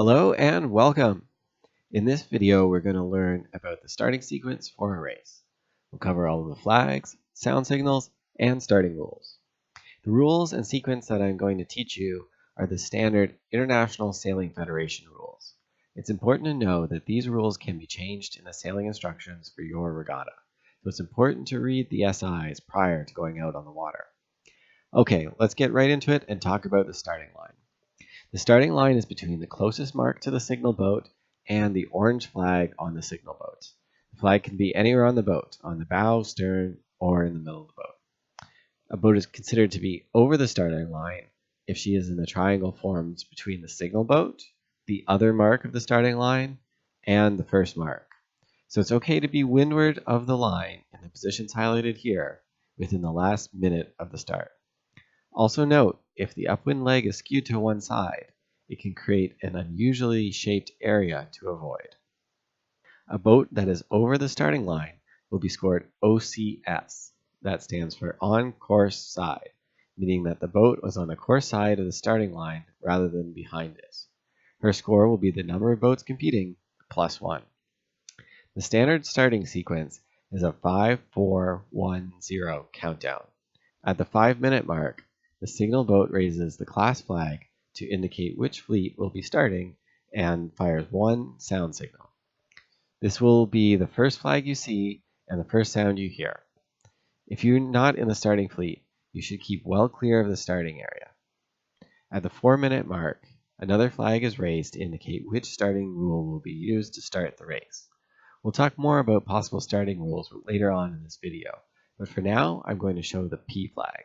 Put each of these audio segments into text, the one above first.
Hello and welcome. In this video, we're going to learn about the starting sequence for a race. We'll cover all of the flags, sound signals, and starting rules. The rules and sequence that I'm going to teach you are the standard International Sailing Federation rules. It's important to know that these rules can be changed in the sailing instructions for your regatta, so it's important to read the SIs prior to going out on the water. Okay, let's get right into it and talk about the starting line. The starting line is between the closest mark to the signal boat and the orange flag on the signal boat. The flag can be anywhere on the boat, on the bow, stern, or in the middle of the boat. A boat is considered to be over the starting line if she is in the triangle formed between the signal boat, the other mark of the starting line, and the first mark. So it's okay to be windward of the line in the positions highlighted here within the last minute of the start. Also note, if the upwind leg is skewed to one side, it can create an unusually shaped area to avoid. A boat that is over the starting line will be scored OCS. That stands for on course side, meaning that the boat was on the course side of the starting line rather than behind it. Her score will be the number of boats competing plus 1. The standard starting sequence is a 5-4-1-0 countdown. At the 5-minute mark, the signal boat raises the class flag to indicate which fleet will be starting and fires one sound signal. This will be the first flag you see and the first sound you hear. If you're not in the starting fleet, you should keep well clear of the starting area. At the 4-minute mark, another flag is raised to indicate which starting rule will be used to start the race. We'll talk more about possible starting rules later on in this video, but for now, I'm going to show the P flag.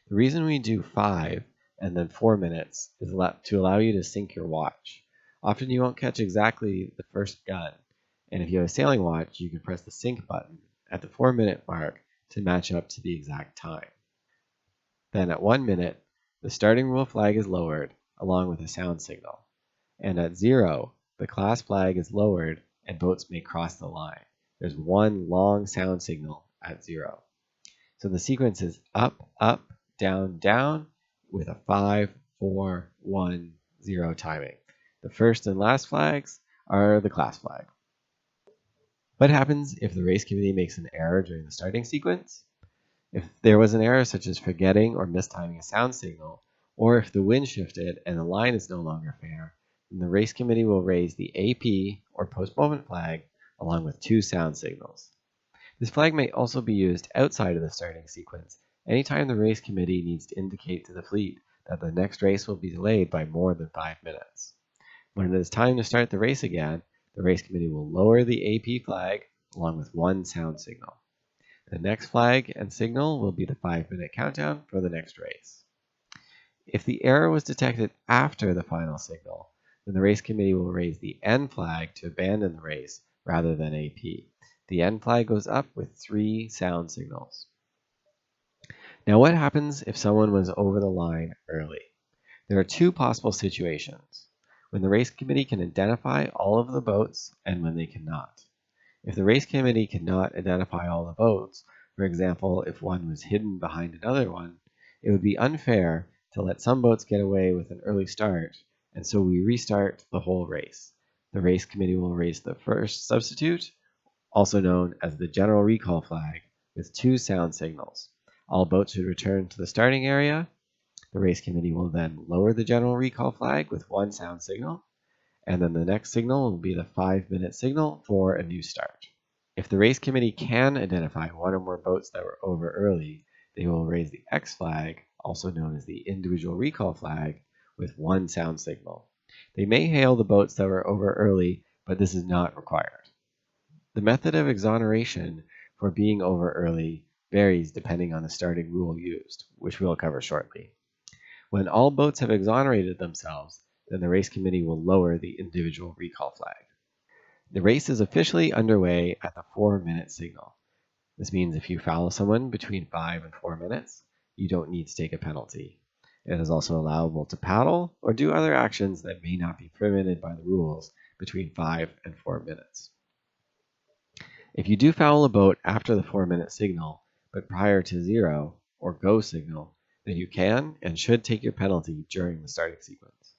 The reason we do 5 and then 4 minutes is to allow you to sync your watch. Often you won't catch exactly the first gun, and if you have a sailing watch, you can press the sync button at the 4-minute mark to match up to the exact time. Then at 1 minute, the starting rule flag is lowered along with a sound signal, and at 0, the class flag is lowered and boats may cross the line. There's one long sound signal at 0. So the sequence is up, up, down, down, with a 5-4-1-0 timing. The first and last flags are the class flag. What happens if the race committee makes an error during the starting sequence? If there was an error such as forgetting or mistiming a sound signal, or if the wind shifted and the line is no longer fair, then the race committee will raise the AP or postponement flag along with 2 sound signals. This flag may also be used outside of the starting sequence anytime the race committee needs to indicate to the fleet that the next race will be delayed by more than 5 minutes. When it is time to start the race again, the race committee will lower the AP flag along with 1 sound signal. The next flag and signal will be the 5-minute countdown for the next race. If the error was detected after the final signal, then the race committee will raise the N flag to abandon the race rather than AP. The N flag goes up with 3 sound signals. Now what happens if someone was over the line early? There are 2 possible situations: when the race committee can identify all of the boats and when they cannot. If the race committee cannot identify all the boats, for example, if one was hidden behind another one, it would be unfair to let some boats get away with an early start, and so we restart the whole race. The race committee will raise the first substitute, also known as the general recall flag, with 2 sound signals. All boats should return to the starting area. The race committee will then lower the general recall flag with 1 sound signal, and then the next signal will be the 5-minute signal for a new start. If the race committee can identify one or more boats that were over early, they will raise the X flag, also known as the individual recall flag, with 1 sound signal. They may hail the boats that were over early, but this is not required. The method of exoneration for being over early varies depending on the starting rule used, which we'll cover shortly. When all boats have exonerated themselves, then the race committee will lower the individual recall flag. The race is officially underway at the 4-minute signal. This means if you foul someone between 5 and 4 minutes, you don't need to take a penalty. It is also allowable to paddle or do other actions that may not be permitted by the rules between 5 and 4 minutes. If you do foul a boat after the 4-minute signal, but prior to 0 or go signal, then you can and should take your penalty during the starting sequence.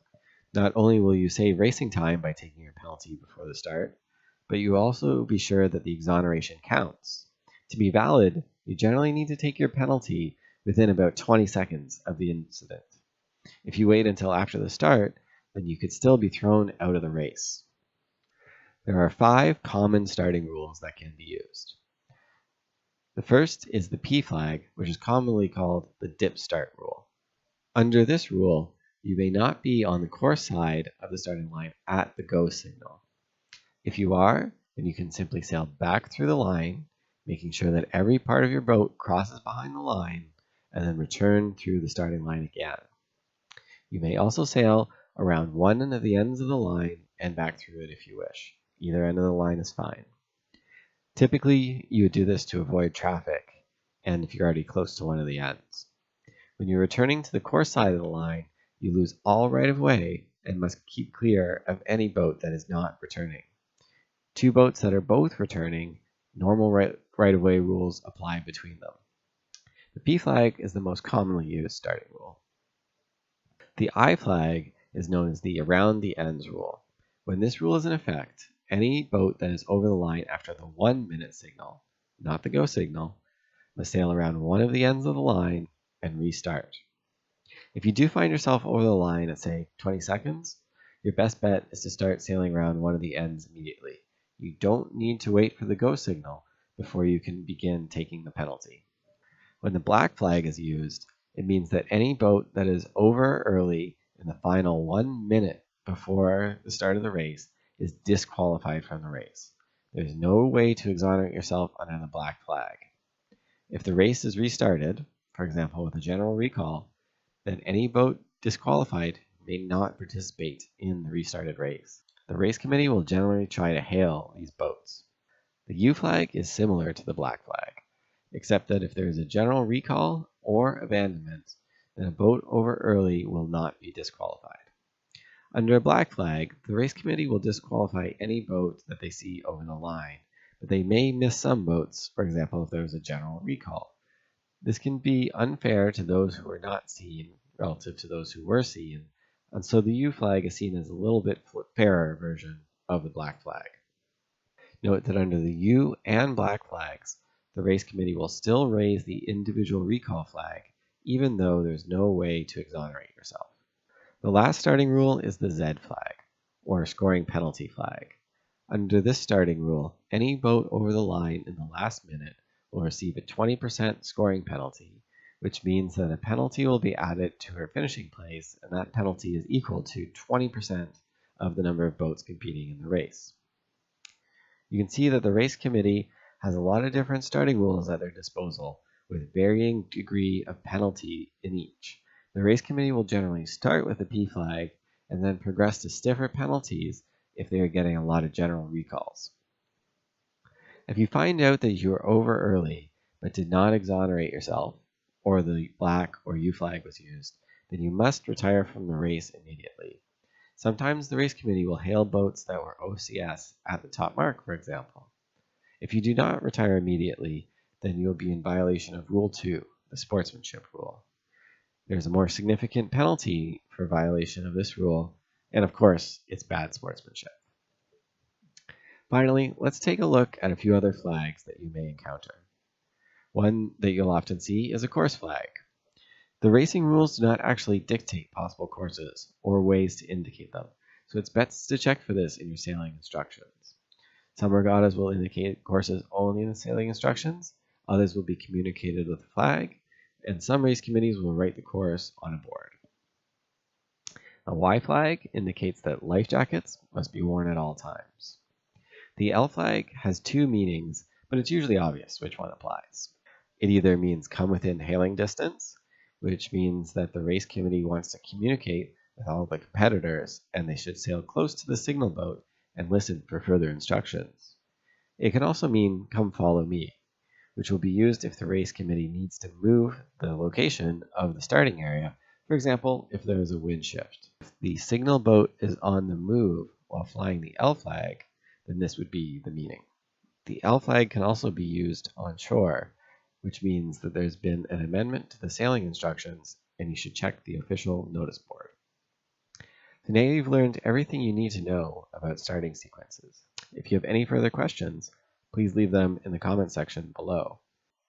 Not only will you save racing time by taking your penalty before the start, but you also be sure that the exoneration counts. To be valid, you generally need to take your penalty within about 20 seconds of the incident. If you wait until after the start, then you could still be thrown out of the race. There are 5 common starting rules that can be used. The first is the P flag, which is commonly called the dip start rule. Under this rule, you may not be on the course side of the starting line at the go signal. If you are, then you can simply sail back through the line, making sure that every part of your boat crosses behind the line, and then return through the starting line again. You may also sail around one of the ends of the line and back through it if you wish. Either end of the line is fine. Typically, you would do this to avoid traffic, and if you're already close to one of the ends. When you're returning to the course side of the line, you lose all right of way and must keep clear of any boat that is not returning. 2 boats that are both returning, normal right of way rules apply between them. The P flag is the most commonly used starting rule. The I flag is known as the around the ends rule. When this rule is in effect, any boat that is over the line after the 1-minute signal, not the go signal, must sail around one of the ends of the line and restart. If you do find yourself over the line at, say, 20 seconds, your best bet is to start sailing around one of the ends immediately. You don't need to wait for the go signal before you can begin taking the penalty. When the black flag is used, it means that any boat that is over early in the final 1 minute before the start of the race is disqualified from the race. There's no way to exonerate yourself under the black flag. If the race is restarted, for example with a general recall, then any boat disqualified may not participate in the restarted race. The race committee will generally try to hail these boats. The U flag is similar to the black flag, except that if there is a general recall or abandonment, then a boat over early will not be disqualified. Under a black flag, the race committee will disqualify any boat that they see over the line, but they may miss some boats, for example if there is a general recall. This can be unfair to those who are not seen relative to those who were seen, and so the U flag is seen as a little bit fairer version of the black flag. Note that under the U and black flags, the race committee will still raise the individual recall flag, even though there's no way to exonerate yourself. The last starting rule is the Z flag, or scoring penalty flag. Under this starting rule, any boat over the line in the last minute will receive a 20% scoring penalty, which means that a penalty will be added to her finishing place, and that penalty is equal to 20% of the number of boats competing in the race. You can see that the race committee has a lot of different starting rules at their disposal, with varying degree of penalty in each. The race committee will generally start with the P flag and then progress to stiffer penalties if they are getting a lot of general recalls. If you find out that you were over early but did not exonerate yourself, or the black or U flag was used, then you must retire from the race immediately. Sometimes the race committee will hail boats that were OCS at the top mark, for example. If you do not retire immediately, then you will be in violation of Rule 2, the sportsmanship rule. There's a more significant penalty for violation of this rule, and of course, it's bad sportsmanship. Finally, let's take a look at a few other flags that you may encounter. One that you'll often see is a course flag. The racing rules do not actually dictate possible courses or ways to indicate them, so it's best to check for this in your sailing instructions. Some regattas will indicate courses only in the sailing instructions, others will be communicated with a flag, and some race committees will write the course on a board. A Y flag indicates that life jackets must be worn at all times. The L flag has 2 meanings, but it's usually obvious which one applies. It either means come within hailing distance, which means that the race committee wants to communicate with all the competitors and they should sail close to the signal boat and listen for further instructions. It can also mean come follow me, which will be used if the race committee needs to move the location of the starting area, for example, if there is a wind shift. If the signal boat is on the move while flying the L flag, then this would be the meaning. The L flag can also be used on shore, which means that there's been an amendment to the sailing instructions and you should check the official notice board. Today you've learned everything you need to know about starting sequences. If you have any further questions, please leave them in the comment section below.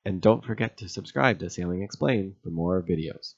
And don't forget to subscribe to Sailing Explained for more videos.